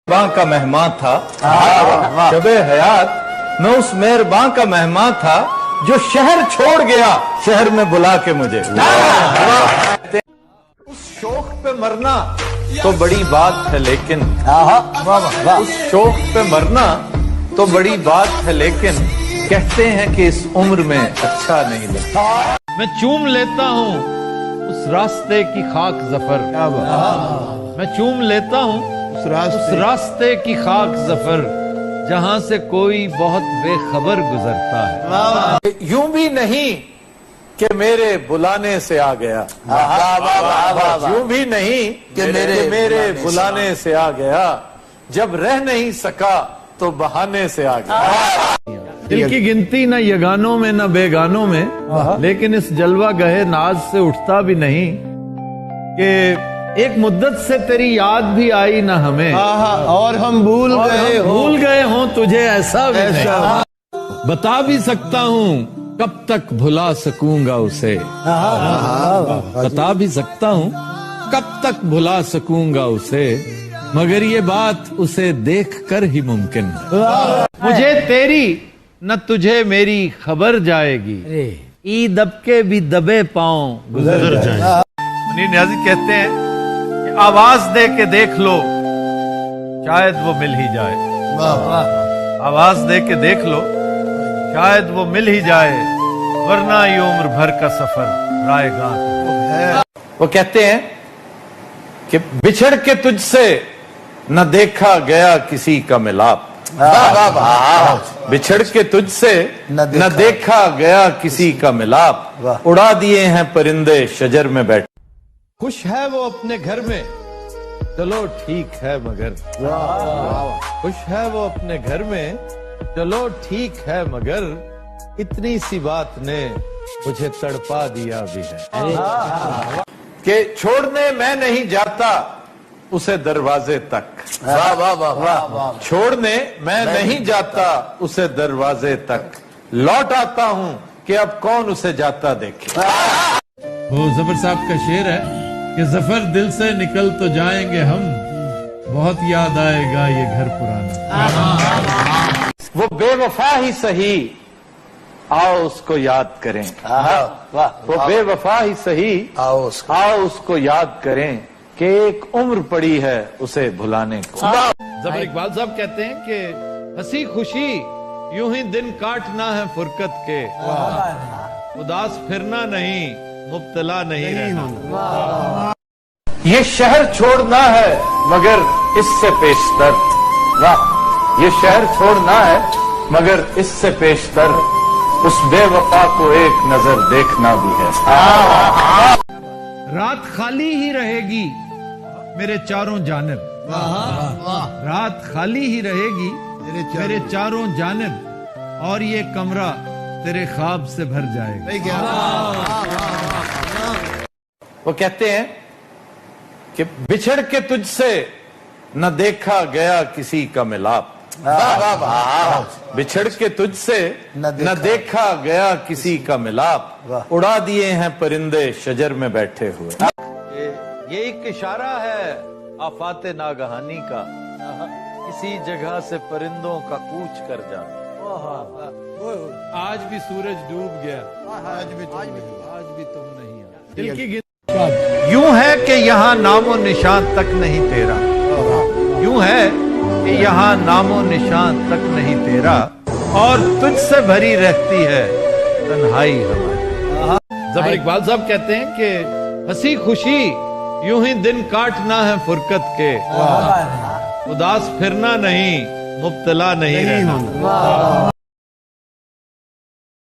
मेहरबान का मेहमान था शबे हयात, मैं उस मेहरबान का मेहमान था जो शहर छोड़ गया शहर में बुला के मुझे। उस शौक पे मरना तो बड़ी बात है, लेकिन उस शौक पे मरना तो बड़ी बात है, लेकिन कहते हैं कि इस उम्र में अच्छा नहीं लगता। मैं चूम लेता हूँ उस रास्ते की खाक जफर, मैं चूम लेता हूँ उस रास्ते की खाक जफर, जहाँ से कोई बहुत बेखबर गुजरता है। यूं भी नहीं कि मेरे बुलाने से आ गया, यूं भी नहीं कि मेरे बुलाने से आ गया, जब रह नहीं सका तो बहाने से आ गया। दिल की गिनती न यगानों में न बेगानों में, लेकिन इस जलवा गहे नाज से उठता भी नहीं कि एक मुद्दत से तेरी याद भी आई न हमें, और हम भूल गए हों तुझे ऐसा भी नहीं। बता भी सकता हूँ कब तक भुला सकूंगा उसे, बता भी सकता हूँ कब तक भुला सकूंगा उसे, मगर ये बात उसे देख कर ही मुमकिन है। मुझे तेरी न तुझे मेरी खबर जाएगी, ई दब के भी दबे पांव गुजर जाएंगे। मुनीर नियाज़ी कहते हैं कि आवाज दे के देख लो शायद वो मिल ही जाए, आवाज दे के देख लो शायद वो मिल ही जाए, वरना ये उम्र भर का सफर रायगा। वो कहते हैं कि बिछड़ के तुझसे न देखा गया किसी का मिलाप, बिछड़ के तुझसे न देखा गया किसी का मिलाप, उड़ा दिए हैं परिंदे शजर में बैठे। खुश है वो अपने घर में चलो ठीक है मगर, खुश है वो अपने घर में चलो ठीक है मगर, इतनी सी बात ने मुझे तड़पा दिया भी है कि छोड़ने मैं नहीं जाता उसे दरवाजे तक, छोड़ने मैं नहीं जाता उसे दरवाजे तक, लौट आता हूं कि अब कौन उसे जाता देखे। वो जफर साहब का शेर है कि जफर दिल से निकल तो जाएंगे हम, बहुत याद आएगा ये घर पुराना। वो बेवफा ही सही आओ उसको याद करें, वो बेवफा ही सही आओ उसको याद करें, कि एक उम्र पड़ी है उसे भुलाने को। जफर इकबाल साहब कहते हैं कि हंसी खुशी यूं ही दिन काटना है फुरकत के, उदास फिरना नहीं मुब्तला नहीं रहना। ये शहर छोड़ना है मगर इससे पेशतर, ये शहर छोड़ना है मगर इससे पेशतर, उस बेवफा को एक नजर देखना भी है। रात खाली ही रहेगी मेरे चारों जानिब, रात खाली ही रहेगी मेरे चारों जानिब, और ये कमरा तेरे ख्वाब से भर जाएगा। वो कहते हैं कि बिछड़ के तुझसे न देखा गया किसी का मिलाप, बिछड़ के तुझसे न देखा गया किसी का मिलाप, उड़ा दिए हैं परिंदे शजर में बैठे हुए। ये एक इशारा है आफाते नागहानी का, किसी जगह से परिंदों का कूच कर जाना। आज भी सूरज डूब गया, आज भी तुम नहीं आए। दिल की यूं है कि यहाँ नामो निशान तक नहीं तेरा, यूं है कि यहाँ नामो निशान तक नहीं तेरा, और तुझसे भरी रहती है तन्हाई हमारी। जफर इकबाल साहब कहते हैं कि हंसी खुशी यूं ही दिन काटना है फुरकत के, उदास फिरना नहीं मुब्तला नहीं रहना।